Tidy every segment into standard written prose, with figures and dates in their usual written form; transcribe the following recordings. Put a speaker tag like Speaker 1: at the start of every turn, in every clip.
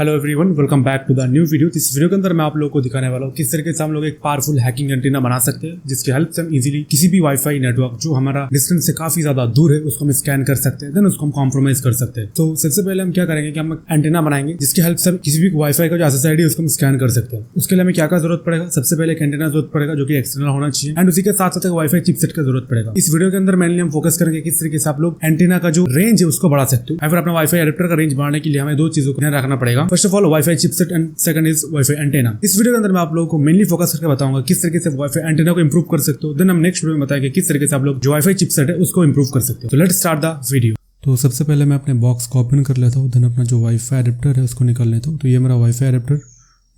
Speaker 1: Hello everyone, welcome back to the new video. इस video के अंदर मैं आप लोगों को दिखाने वाला हूँ किस तरीके से हम लोग एक पावरफुल हैकिंग एंटीना बना सकते हैं, जिसकी हेल्प से हम इजीली किसी भी वाईफाई नेटवर्क जो हमारा डिस्टेंस से काफी ज्यादा दूर है उसको हम स्कैन कर सकते हैं, देन उसको हम कॉम्प्रोमाइज कर सकते हैं। तो सबसे पहले हम क्या करेंगे कि हम एंटीना बनाएंगे जिसकी हेल्प से किसी भी वाईफाई का जो एसएसआईडी है उसको हम स्कैन कर सकते हैं। उसके लिए हमें क्या जरूरत पड़ेगा? सबसे पहले एक एंटीना जरूरत पड़ेगा जो कि एक्सटर्नल होना चाहिए, एंड उसी के साथ साथ एक वाईफाई चिपसेट का जरूरत पड़ेगा। इस वीडियो के अंदर मेनली हम फोकस करेंगे किस तरीके से आप लोग एंटीना का जो रेंज है उसको बढ़ा सकते हो। अपना वाईफाई एडेप्टर का रेंज बढ़ाने के लिए हमें दो चीजों को ध्यान रखना पड़ेगा। First of all wifi chipset and second is wifi antenna. इस वीडियो के अंदर मैं आप लोगों को मेनली फोकस करके बताऊंगा किस तरीके से वाईफाई एंटीना को इंप्रूव कर सकते हो। देन हम नेक्स्ट वीडियो में बताएंगे किस तरीके से आप लोग जो वाईफाई चिपसेट है उसको इंप्रूव कर सकते हो। तो लेट्स स्टार्ट द वीडियो। तो सबसे पहले मैं अपने बॉक्स को ओपन कर लेता हूँ, देन अपना जो वाईफाई एडेप्टर है उसको निकाल लेता हूँ। तो ये मेरा वाईफाई एडेप्टर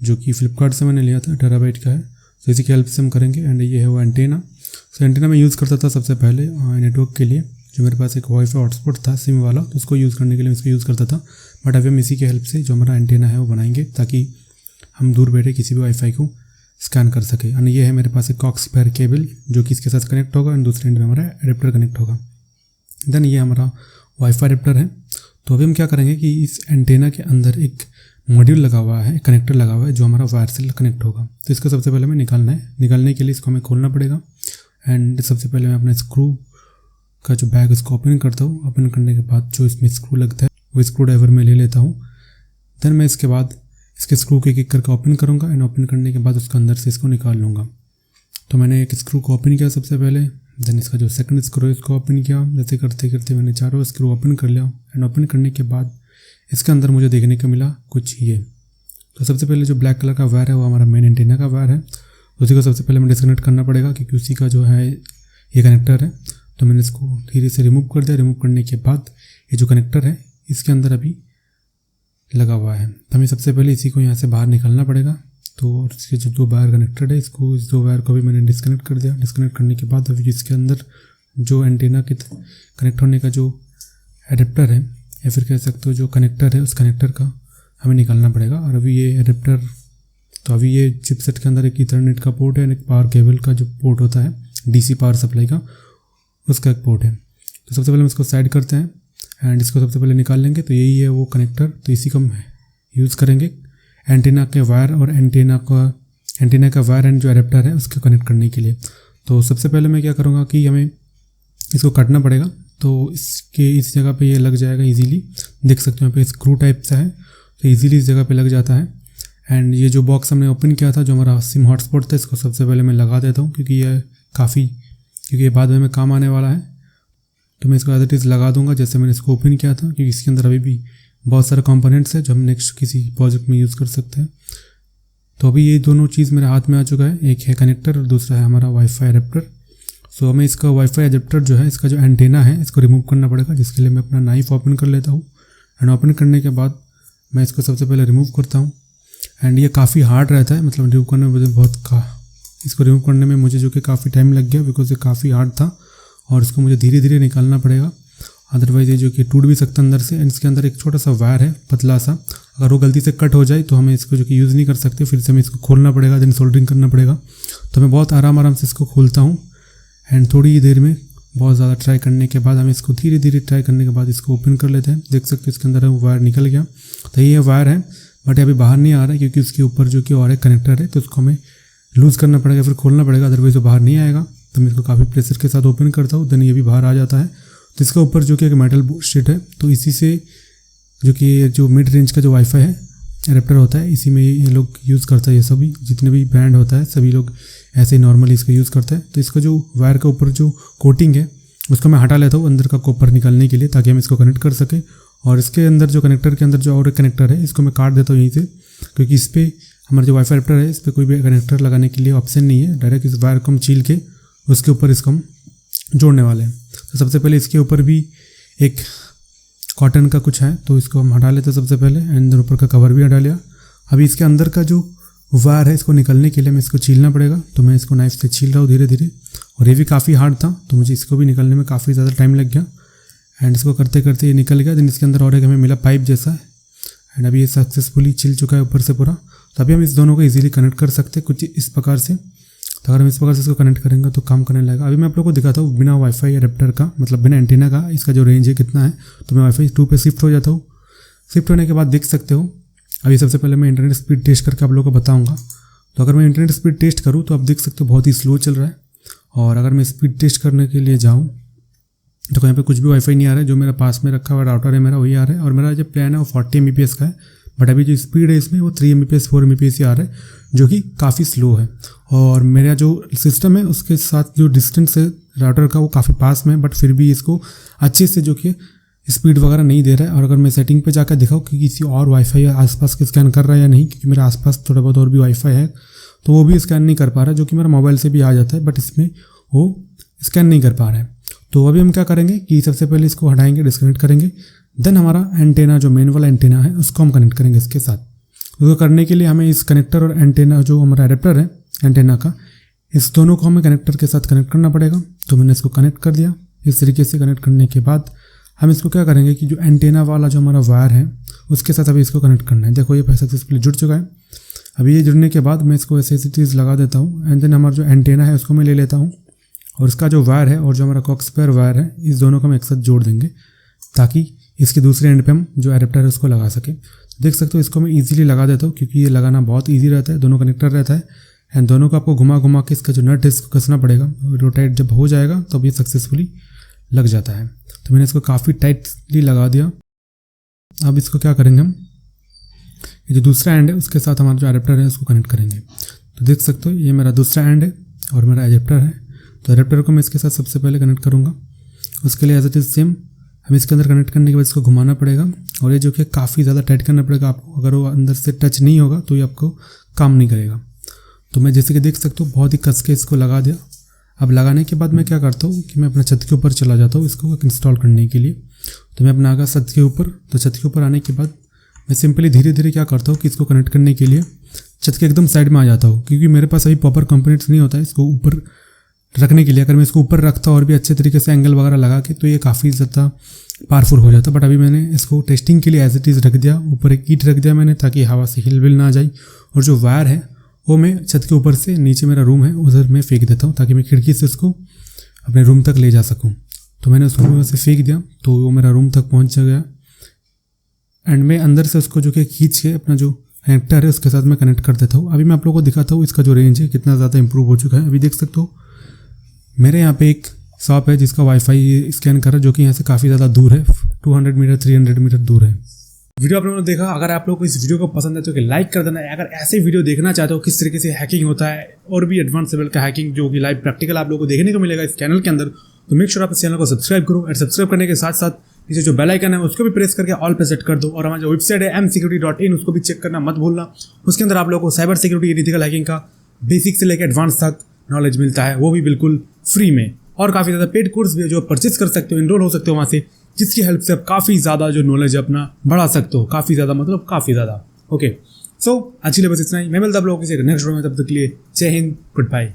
Speaker 1: जो कि फ्लिपकार्ट से मैंने लिया था, टेराबाइट का है। तो इसी की हेल्प से हम करेंगे। एंड ये है वो एंटीना। तो एंटीना मैं यूज़ करता था सबसे पहले नेटवर्क के लिए। जो मेरे पास एक वाईफाई हॉटस्पॉट था सिम वाला, तो उसको यूज़ करने के लिए इसको यूज़ करता था। बट अभी हम इसी की हेल्प से जो हमारा एंटीना है वो बनाएंगे ताकि हम दूर बैठे किसी भी वाईफाई को स्कैन कर सके। एंड ये है मेरे पास एक कॉक्स पेयर केबल जो कि इसके साथ कनेक्ट होगा, एंड दूसरे एंड में हमारा एडेप्टर कनेक्ट होगा। देन ये हमारा वाईफाई एडेप्टर है। तो अभी हम क्या करेंगे कि इस एंटीना के अंदर एक मॉड्यूल लगा हुआ है, कनेक्टर लगा हुआ है जो हमारा वायर से कनेक्ट होगा। तो इसको सबसे पहले हमें निकालना है। निकालने के लिए इसको हमें खोलना पड़ेगा। एंड सबसे पहले मैं अपना स्क्रू का जो बैग उसको ओपन करता हूँ। ओपन करने के बाद जो इसमें स्क्रू लगता है वो स्क्रू ड्राइवर में ले लेता हूँ। देन मैं इसके बाद इसके स्क्रू को एक करके ओपन करूँगा, एंड ओपन करने के बाद उसके अंदर से इसको निकाल लूँगा। तो मैंने एक स्क्रू को ओपन किया सबसे पहले, देन इसका जो सेकंड स्क्रू है इसको ओपन किया। जैसे करते करते मैंने चारों स्क्रू ओपन कर लिया। एंड ओपन करने के बाद इसके अंदर मुझे देखने को मिला कुछ ये। तो सबसे पहले जो ब्लैक कलर का वायर है वो हमारा मेन एंटीना का वायर है। उसी को सबसे पहले हमें डिस्कनेक्ट करना पड़ेगा क्योंकि उसी का जो है ये कनेक्टर है। तो मैंने इसको धीरे से रिमूव कर दिया। रिमूव करने के बाद ये जो कनेक्टर है इसके अंदर अभी लगा हुआ है। तो हमें सबसे पहले इसी को यहाँ से बाहर निकालना पड़ेगा। तो इसके जो दो वायर कनेक्टेड है इसको इस दो वायर को भी मैंने डिस्कनेक्ट कर दिया। डिस्कनेक्ट करने के बाद अभी इसके अंदर जो एंटीना के कनेक्ट होने का जो एडेप्टर है या फिर कह सकते हो जो कनेक्टर है उस कनेक्टर का हमें निकालना पड़ेगा। और अभी ये एडेप्टर, तो अभी ये चिपसेट के अंदर एक ईथरनेट का पोर्ट है, एक पावर केबल का जो पोर्ट होता है डीसी पावर सप्लाई का, उसका एक पोर्ट है। तो सबसे पहले हम इसको साइड करते हैं एंड इसको सबसे पहले निकाल लेंगे। तो यही है वो कनेक्टर। तो इसी को हम यूज़ करेंगे एंटीना के वायर और एंटीना का वायर एंड जो एडेप्टर है उसको कनेक्ट करने के लिए। तो सबसे पहले मैं क्या करूँगा कि हमें इसको काटना पड़ेगा। तो इसके इस जगह पे ये लग जाएगा इजीली। देख सकते हो यहाँ पे स्क्रू टाइप सा है, तो इजीली इस जगह पे लग जाता है। एंड ये जो बॉक्स हमने ओपन किया था जो हमारा सिम हॉटस्पॉट था, इसको सबसे पहले मैं लगा देता हूँ क्योंकि ये बाद में काम आने वाला है। तो मैं इसको एज इट इज़ लगा दूंगा जैसे मैंने इसको ओपन किया था, क्योंकि इसके अंदर अभी भी बहुत सारे कंपोनेंट्स हैं जो हम नेक्स्ट किसी प्रोजेक्ट में यूज़ कर सकते हैं। तो अभी ये दोनों चीज़ मेरे हाथ में आ चुका है, एक है कनेक्टर और दूसरा है हमारा वाईफाई एडेप्टर। सो हमें इसका वाईफाई एडेप्टर जो है इसका जो एंटीना है इसको रिमूव करना पड़ेगा, जिसके लिए मैं अपना नाइफ ओपन कर लेता हूँ। एंड ओपन करने के बाद मैं इसको सबसे पहले रिमूव करता हूँ। एंड ये काफ़ी हार्ड रहता है, मतलब रिमूव करने में मुझे इसको रिमूव करने में मुझे जो कि काफ़ी टाइम लग गया बिकॉज ये काफ़ी हार्ड था और इसको मुझे धीरे धीरे निकालना पड़ेगा, अदरवाइज ये जो कि टूट भी सकता है अंदर से। एंड इसके अंदर एक छोटा सा वायर है पतला सा, अगर वो गलती से कट हो जाए तो हमें इसको जो कि यूज़ नहीं कर सकते, फिर से हमें इसको खोलना पड़ेगा, देन सोल्डरिंग करना पड़ेगा। तो मैं बहुत आराम से इसको खोलता हूँ। एंड थोड़ी ही देर में बहुत ज़्यादा ट्राई करने के बाद हम इसको धीरे धीरे ट्राई करने के बाद इसको ओपन कर लेते हैं। देख सकते हो इसके अंदर वायर निकल गया। तो ये वायर है बट अभी बाहर नहीं आ रहा है क्योंकि उसके ऊपर जो कि और एक कनेक्टर है, तो उसको हमें लूज़ करना पड़ेगा, फिर खोलना पड़ेगा, अदरवाइज वो बाहर नहीं आएगा। तो मैं इसको काफ़ी प्रेशर के साथ ओपन करता हूँ, देन ये भी बाहर आ जाता है। तो इसके ऊपर जो कि एक मेटल शीट है, तो इसी से जो कि जो मिड रेंज का जो वाईफाई है एडेप्टर होता है इसी में ये लोग यूज़ करता है। ये सभी जितने भी ब्रांड होता है सभी लोग ऐसे ही नॉर्मली इसको यूज़ करता है। तो इसका जो वायर के ऊपर जो कोटिंग है उसको मैं हटा लेता हूँ अंदर का कॉपर निकालने के लिए, ताकि हम इसको कनेक्ट कर सकें। और इसके अंदर जो कनेक्टर के अंदर जो और एक कनेक्टर है इसको मैं काट देता हूँ यहीं से, क्योंकि इस पर हमारा जो वाईफाई एडेप्टर है इस पर कोई भी कनेक्टर लगाने के लिए ऑप्शन नहीं है। डायरेक्ट इस वायर को हम छील के उसके ऊपर इसको हम जोड़ने वाले हैं। तो सबसे पहले इसके ऊपर भी एक कॉटन का कुछ है, तो इसको हम हटा लेते हैं सबसे पहले। एंड ऊपर का कवर भी हटा लिया। अभी इसके अंदर का जो वायर है इसको निकलने के लिए हमें इसको छीलना पड़ेगा। तो मैं इसको नाइफ से छील रहा हूँ धीरे धीरे, और ये भी काफ़ी हार्ड था तो मुझे इसको भी निकलने में काफ़ी ज़्यादा टाइम लग गया। एंड इसको करते करते ये निकल गया। देन इसके अंदर और एक हमें मिला पाइप जैसा है, एंड अभी ये सक्सेसफुली छिल चुका है ऊपर से पूरा। तो अभी हम इस दोनों को इजीली कनेक्ट कर सकते हैं कुछ इस प्रकार से। तो अगर हम इस प्रकार से इसको कनेक्ट करेंगे तो काम करने लगेगा। अभी मैं आप लोगों को दिखाता हूँ बिना वाईफाई एडेप्टर का, मतलब बिना एंटीना का इसका जो रेंज है कितना है। तो मैं वाईफाई 2 पे शिफ्ट हो जाता हूँ। शिफ्ट होने के बाद देख सकते हो अभी सबसे पहले मैं इंटरनेट स्पीड टेस्ट करके आप लोगों को बताऊँगा। तो अगर मैं इंटरनेट स्पीड टेस्ट करूँ तो आप देख सकते हो बहुत ही स्लो चल रहा है। और अगर मैं स्पीड टेस्ट करने के लिए जाऊँ तो यहाँ पे कुछ भी वाईफाई नहीं आ रहा है। जो मेरा पास में रखा हुआ राउटर है मेरा वही आ रहा है। और मेरा जो प्लान है वो 40 Mbps का है, बट अभी जो स्पीड है इसमें वो 3 Mbps 4 Mbps ही आ रहा है, जो कि काफ़ी स्लो है। और मेरा जो सिस्टम है उसके साथ जो डिस्टेंस है राउटर का वो काफ़ी पास में है, बट फिर भी इसको अच्छे से जो कि स्पीड वगैरह नहीं दे रहा है। और अगर मैं सेटिंग पे जाकर दिखाऊँ कि किसी और वाईफाई आसपास के स्कैन कर रहा है या नहीं, क्योंकि मेरे आसपास थोड़ा बहुत और भी वाईफाई है तो वो भी स्कैन नहीं कर पा रहा है, जो कि मेरा मोबाइल से भी आ जाता है, बट इसमें वो स्कैन नहीं कर पा रहा है। तो अभी हम क्या करेंगे कि सबसे पहले इसको हटाएंगे, डिस्कनेक्ट करेंगे, देन हमारा एंटेना जो मेन वाला एंटेना है उसको हम कनेक्ट करेंगे इसके साथ। उसको करने के लिए हमें इस कनेक्टर और एंटेना जो हमारा एडेप्टर है एंटेना का, इस दोनों को हमें कनेक्टर के साथ कनेक्ट करना पड़ेगा। तो मैंने इसको कनेक्ट कर दिया। इस तरीके से कनेक्ट करने के बाद हम इसको क्या करेंगे कि जो एंटेना वाला जो हमारा वायर है उसके साथ अभी इसको कनेक्ट करना है। देखो ये सक्सेसफुली जुड़ चुका है। अभी ये जुड़ने के बाद मैं इसको ऐसे चीज़ लगा देता हूँ एंड देन हमारा जो एंटेना है उसको मैं ले लेता हूँ और इसका जो वायर है और जो हमारा कॉक्स पेयर वायर है इस दोनों को हम एक साथ जोड़ देंगे ताकि इसके दूसरे एंड पे हम जो एडेप्टर है उसको लगा सकें। देख सकते हो इसको मैं इजीली लगा देता हूँ क्योंकि ये लगाना बहुत इजी रहता है, दोनों कनेक्टर रहता है एंड दोनों को आपको घुमा घुमा के इसका जो नट है इसको कसना पड़ेगा। रोटेट जब हो जाएगा तब तो ये सक्सेसफुली लग जाता है। तो मैंने इसको काफ़ी टाइटली लगा दिया। अब इसको क्या करेंगे हम, ये जो दूसरा एंड है उसके साथ हमारा जो एडेप्टर है उसको कनेक्ट करेंगे। तो देख सकते हो ये मेरा दूसरा एंड है और मेरा एडेप्टर है। तो एडेप्टर को मैं इसके साथ सबसे पहले कनेक्ट करूँगा। उसके लिए एज इट इज़ सेम हमें इसके अंदर कनेक्ट करने के बाद इसको घुमाना पड़ेगा और ये जो कि काफ़ी ज़्यादा टाइट करना पड़ेगा आपको। अगर वो अंदर से टच नहीं होगा तो ये आपको काम नहीं करेगा। तो मैं जैसे कि देख सकता हूँ बहुत ही कस के इसको लगा दिया। अब लगाने के बाद मैं क्या करता हूँ कि मैं अपना छत के ऊपर चला जाता हूँ इसको इंस्टॉल करने के लिए। तो मैं अपना आ गया छत के ऊपर। तो छत के ऊपर आने के बाद मैं सिंपली धीरे धीरे क्या करता हूँ कि इसको कनेक्ट करने के लिए छत के एकदम साइड में आ जाता हूँ, क्योंकि मेरे पास अभी प्रॉपर कंपोनेंट्स नहीं होता है इसको ऊपर रखने के लिए। अगर मैं इसको ऊपर रखता और भी अच्छे तरीके से एंगल वगैरह लगा के तो ये काफ़ी ज़्यादा पावरफुल हो जाता। बट अभी मैंने इसको टेस्टिंग के लिए एज इट इज़ रख दिया, ऊपर एक ईंट रख दिया मैंने ताकि हवा से हिल विल ना जाए। और जो वायर है वो मैं छत के ऊपर से नीचे मेरा रूम है उधर मैं फेंक देता हूँ ताकि मैं खिड़की से उसको अपने रूम तक ले जा सकूँ। तो मैंने उसको वैसे फेंक दिया तो वो मेरा रूम तक पहुँच गया एंड मैं अंदर से उसको जो कि खींच के अपना जो कनेक्टर है उसके साथ मैं कनेक्ट कर देता हूँ। अभी मैं आप लोगों को दिखाता हूँ इसका जो रेंज है कितना ज़्यादा इंप्रूव हो चुका है। अभी देख सकते हो मेरे यहाँ पे एक शॉप है जिसका वाईफाई स्कैन कर रहा है, जो कि यहाँ से काफ़ी ज़्यादा दूर है, 200 मीटर 300 मीटर दूर है। वीडियो आप लोगों ने देखा। अगर आप लोगों को इस वीडियो को पसंद है तो लाइक कर देना। अगर ऐसे वीडियो देखना चाहते हो किस तरीके से हैकिंग होता है और भी एडवांस लेवल का हैकिंग जो कि लाइव प्रैक्टिकल आप लोगों को देखने को मिलेगा इस चैनल के अंदर, तो मेक श्योर आप इस चैनल को सब्सक्राइब करो। और सब्सक्राइब करने के साथ साथ नीचे जो बेल आइकन है उसको भी प्रेस करके ऑल पे सेट कर दो। और हमारा जो वेबसाइट है msecurity.in उसको भी चेक करना मत भूलना। उसके अंदर आप लोगों को साइबर सिक्योरिटी एथिकल हैकिंग का बेसिक से लेकर एडवांस तक नॉलेज मिलता है, वो भी बिल्कुल फ्री में। और काफ़ी ज़्यादा पेड कोर्स भी है जो आप परचेज कर सकते हो, इनरोल हो सकते हो वहाँ से, जिसकी हेल्प से आप काफ़ी ज़्यादा जो नॉलेज अपना बढ़ा सकते हो। काफ़ी ज़्यादा मतलब काफ़ी ज़्यादा। ओके, सो आज के लिए बस इतना ही। मैं मिलता आप लोगों के नेक्स्ट वीडियो में, तब तक के लिए जय हिंद, गुड बाय।